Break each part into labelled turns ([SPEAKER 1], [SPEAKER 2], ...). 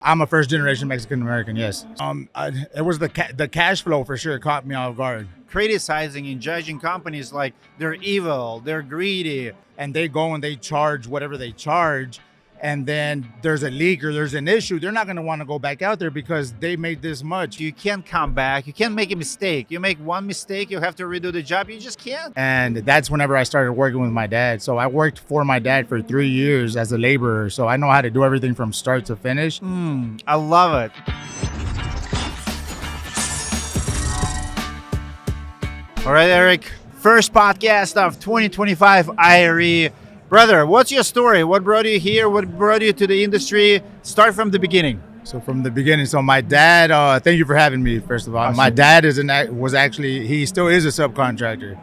[SPEAKER 1] I'm a first generation Mexican American. Yes. It was the cash flow for sure caught me off guard.
[SPEAKER 2] Criticizing and judging companies like they're evil, they're greedy.
[SPEAKER 1] And they go and they charge whatever they charge, and then there's a leak or there's an issue. They're not going to want to go back out there because they made this much.
[SPEAKER 2] You can't come back. You can't make a mistake. You make one mistake, you have to redo the job. You just can't.
[SPEAKER 1] And that's whenever I started working with my dad. So I worked for my dad for 3 years as a laborer. So I know how to do everything from start to finish.
[SPEAKER 2] I love it. All right, Erick. First podcast of 2025 IRE. Brother, what's your story? What brought you here? What brought you to the industry? Start from the beginning.
[SPEAKER 1] So from the beginning, so my dad, thank you for having me, first of all.
[SPEAKER 2] Awesome.
[SPEAKER 1] My dad he still is a subcontractor.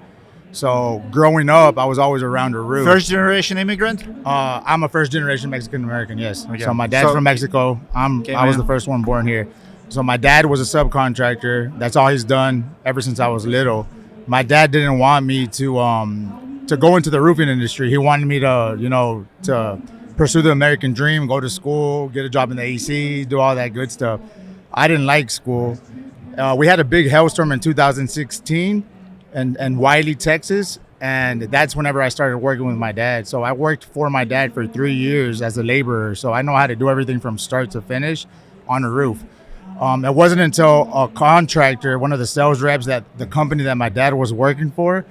[SPEAKER 1] So growing up, I was always around the roof.
[SPEAKER 2] First generation immigrant?
[SPEAKER 1] I'm a first generation Mexican American, yes.
[SPEAKER 2] Okay.
[SPEAKER 1] So my dad's from Mexico. I was
[SPEAKER 2] man.
[SPEAKER 1] the first one born here. So my dad was a subcontractor. That's all he's done ever since I was little. My dad didn't want me to go into the roofing industry. He wanted me to pursue the American dream, go to school, get a job in the AC, do all that good stuff. I didn't like school. We had a big hailstorm in 2016 in Wiley, Texas, and that's whenever I started working with my dad. So I worked for my dad for 3 years as a laborer. So I know how to do everything from start to finish on a roof. It wasn't until a contractor, one of the sales reps that the company that my dad was working for,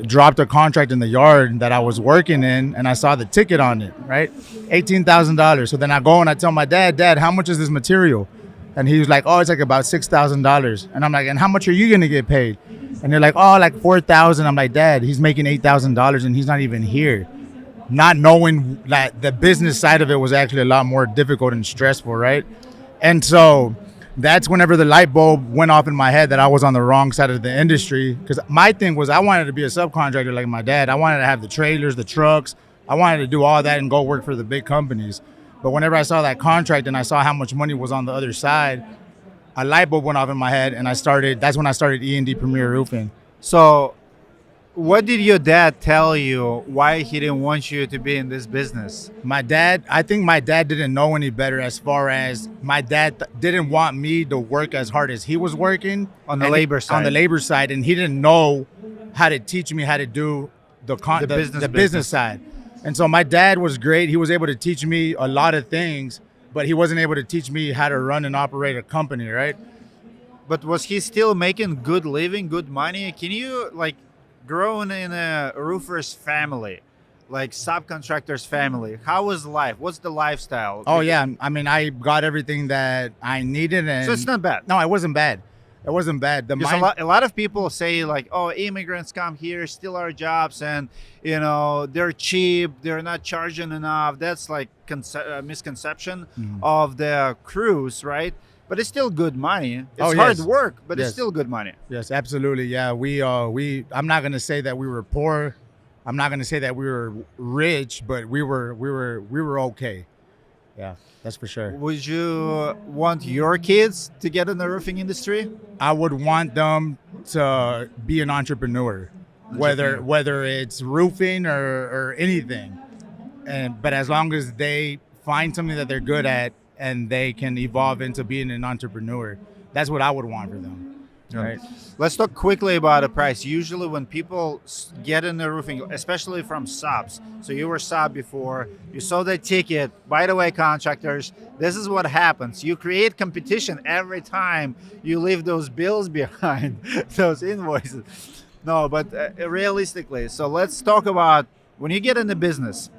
[SPEAKER 1] dropped a contract in the yard that I was working in, and I saw the ticket on it, right? $18,000. So then I go and I tell my dad, how much is this material? And he was like, oh, it's like about $6,000. And I'm like, and how much are you going to get paid? And they're like, oh, like $4,000. I'm like, Dad, he's making $8,000 and he's not even here. Not knowing that the business side of it was actually a lot more difficult and stressful, right? And so that's whenever the light bulb went off in my head that I was on the wrong side of the industry. Because my thing was I wanted to be a subcontractor like my dad. I wanted to have the trailers, the trucks. I wanted to do all that and go work for the big companies. But whenever I saw that contract and I saw how much money was on the other side, a light bulb went off in my head, and that's when I started E&D Premier Roofing.
[SPEAKER 2] So what did your dad tell you why he didn't want you to be in this business?
[SPEAKER 1] I think my dad didn't know any better, as far as my dad didn't want me to work as hard as he was working.
[SPEAKER 2] On the labor side.
[SPEAKER 1] On the labor side, and he didn't know how to teach me how to do the business side. And so my dad was great. He was able to teach me a lot of things, but he wasn't able to teach me how to run and operate a company, right?
[SPEAKER 2] But was he still making good living, good money? Can you, growing in a roofer's family, like subcontractor's family, how was life? What's the lifestyle?
[SPEAKER 1] Oh, yeah. I mean, I got everything that I needed. And
[SPEAKER 2] so it's not bad.
[SPEAKER 1] No, it wasn't bad. It wasn't bad.
[SPEAKER 2] A lot of people say, like, oh, immigrants come here, steal our jobs, and, they're cheap, they're not charging enough. That's like misconception of the crews, right? But it's still good money. It's hard work, but it's still good money.
[SPEAKER 1] Yes, absolutely. Yeah, I'm not gonna say that we were poor. I'm not gonna say that we were rich, but we were okay. Yeah, that's for sure.
[SPEAKER 2] Would you want your kids to get in the roofing industry?
[SPEAKER 1] I would want them to be an entrepreneur, whether it's roofing or anything. But as long as they find something that they're good at and they can evolve into being an entrepreneur, that's what I would want for them. Right.
[SPEAKER 2] Let's talk quickly about the price. Usually when people get in the roofing, especially from subs, so you were sub before, you saw the ticket. By the way, contractors, this is what happens. You create competition every time you leave those bills behind, those invoices. No, but realistically, so let's talk about when you get in the business.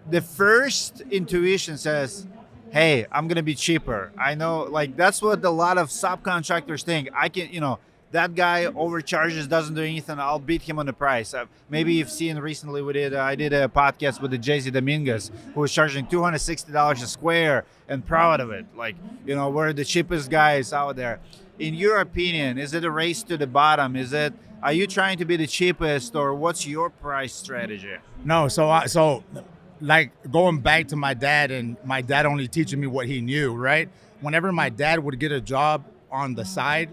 [SPEAKER 2] The first intuition says, hey, I'm going to be cheaper. I know, that's what a lot of subcontractors think. I can, that guy overcharges, doesn't do anything. I'll beat him on the price. Maybe you've seen recently I did a podcast with the Jay-Z Dominguez, who was charging $260 a square and proud of it. We're the cheapest guys out there. In your opinion, is it a race to the bottom? Are you trying to be the cheapest, or what's your price strategy?
[SPEAKER 1] No, going back to my dad, and my dad only teaching me what he knew, right? Whenever my dad would get a job on the side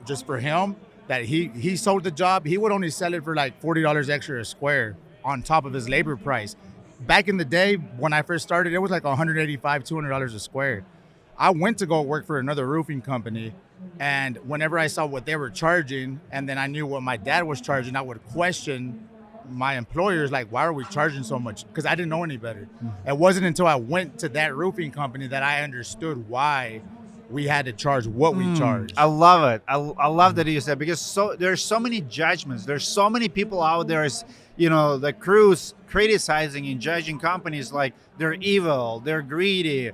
[SPEAKER 1] just for him, that he sold the job, he would only sell it for like $40 extra a square on top of his labor price. back in the day when I first started, it was like $185, $200 a square. I went to go work for another roofing company, and whenever I saw what they were charging, and then I knew what my dad was charging, I would question my employers, like, why are we charging so much? Because I didn't know any better. It wasn't until I went to that roofing company that I understood why we had to charge what we charge.
[SPEAKER 2] I love it. I love that you said, because there's so many judgments. There's so many people out there, the crews criticizing and judging companies like they're evil, they're greedy.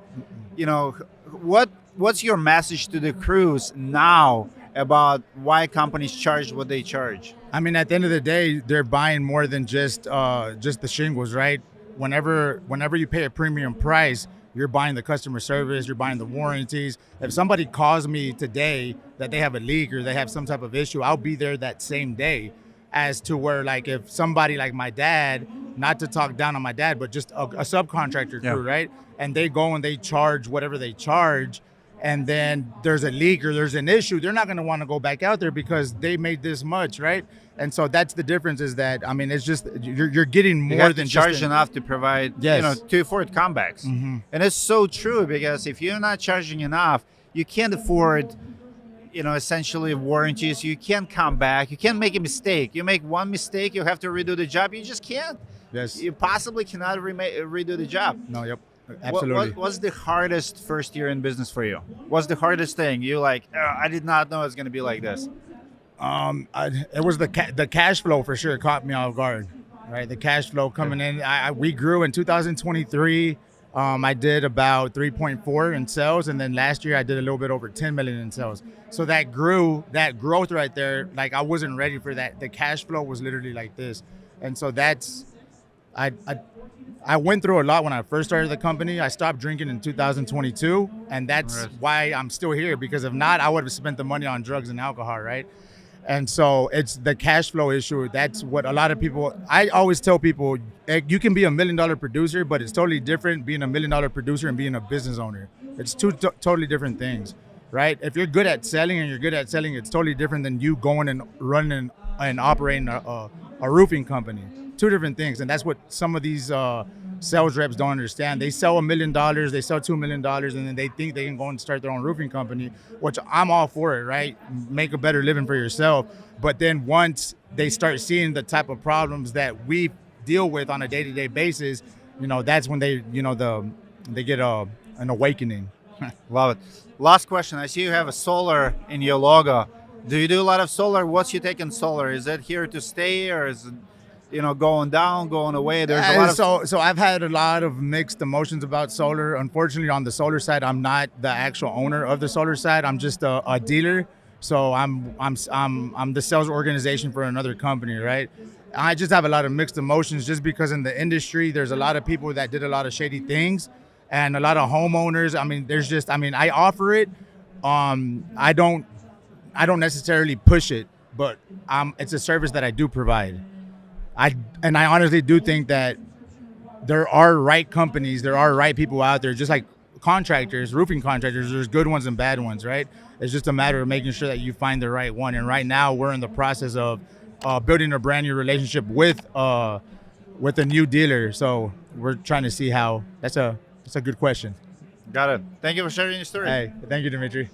[SPEAKER 2] What's your message to the crews now about why companies charge what they charge?
[SPEAKER 1] I mean, at the end of the day, they're buying more than just the shingles, right? Whenever you pay a premium price, you're buying the customer service, you're buying the warranties. If somebody calls me today that they have a leak or they have some type of issue, I'll be there that same day. As to where, like, if somebody like my dad, not to talk down on my dad, but just a subcontractor crew, right? And they go and they charge whatever they charge, and then there's a leak or there's an issue, they're not going to want to go back out there because they made this much, right? And so that's the difference, is that, I mean, it's just you're getting more than
[SPEAKER 2] charge
[SPEAKER 1] just
[SPEAKER 2] enough to provide, to afford comebacks. And it's so true, because if you're not charging enough, you can't afford essentially warranties. You can't come back. You can't make a mistake. You make one mistake, you have to redo the job. You just can't.
[SPEAKER 1] Yes.
[SPEAKER 2] You possibly cannot redo the job.
[SPEAKER 1] No, yep. Absolutely.
[SPEAKER 2] What was the hardest first year in business for you? What's the hardest thing? You like, I did not know it's going to be like this.
[SPEAKER 1] It was the cash flow for sure caught me off guard, right? The cash flow coming in. We grew in 2023. I did about 3.4 in sales, and then last year I did a little bit over 10 million in sales. So that growth right there, like, I wasn't ready for that. The cash flow was literally like this, and so I went through a lot when I first started the company. I stopped drinking in 2022, and that's why I'm still here, because if not, I would have spent the money on drugs and alcohol, right? And so it's the cash flow issue. That's what a lot of people, I always tell people, you can be $1 million producer, but it's totally different being $1 million producer and being a business owner. It's two totally different things, right? If you're good at selling it's totally different than you going and running and operating a roofing company. Two different things. And that's what some of these sales reps don't understand. They sell $1 million, they sell $2 million, and then they think they can go and start their own roofing company, which I'm all for it, right? Make a better living for yourself. But then once they start seeing the type of problems that we deal with on a day-to-day basis, that's when they get an awakening.
[SPEAKER 2] Love it. Last question. I see you have a solar in your logo. Do you do a lot of solar? What's your take on solar? Is it here to stay, or is it going down, going away? There's a lot of
[SPEAKER 1] so I've had a lot of mixed emotions about solar. Unfortunately, on the solar side, I'm not the actual owner of the solar side. I'm just a dealer. So I'm the sales organization for another company, right? I just have a lot of mixed emotions, just because in the industry there's a lot of people that did a lot of shady things, and a lot of homeowners. I mean, I offer it. I don't necessarily push it, but it's a service that I do provide. I honestly do think that there are right companies, there are right people out there, just like contractors, roofing contractors. There's good ones and bad ones, right? It's just a matter of making sure that you find the right one. And right now we're in the process of building a brand new relationship with a new dealer. So we're trying to see how. That's a good question.
[SPEAKER 2] Got it. Thank you for sharing your story.
[SPEAKER 1] Hey, thank you, Dimitri.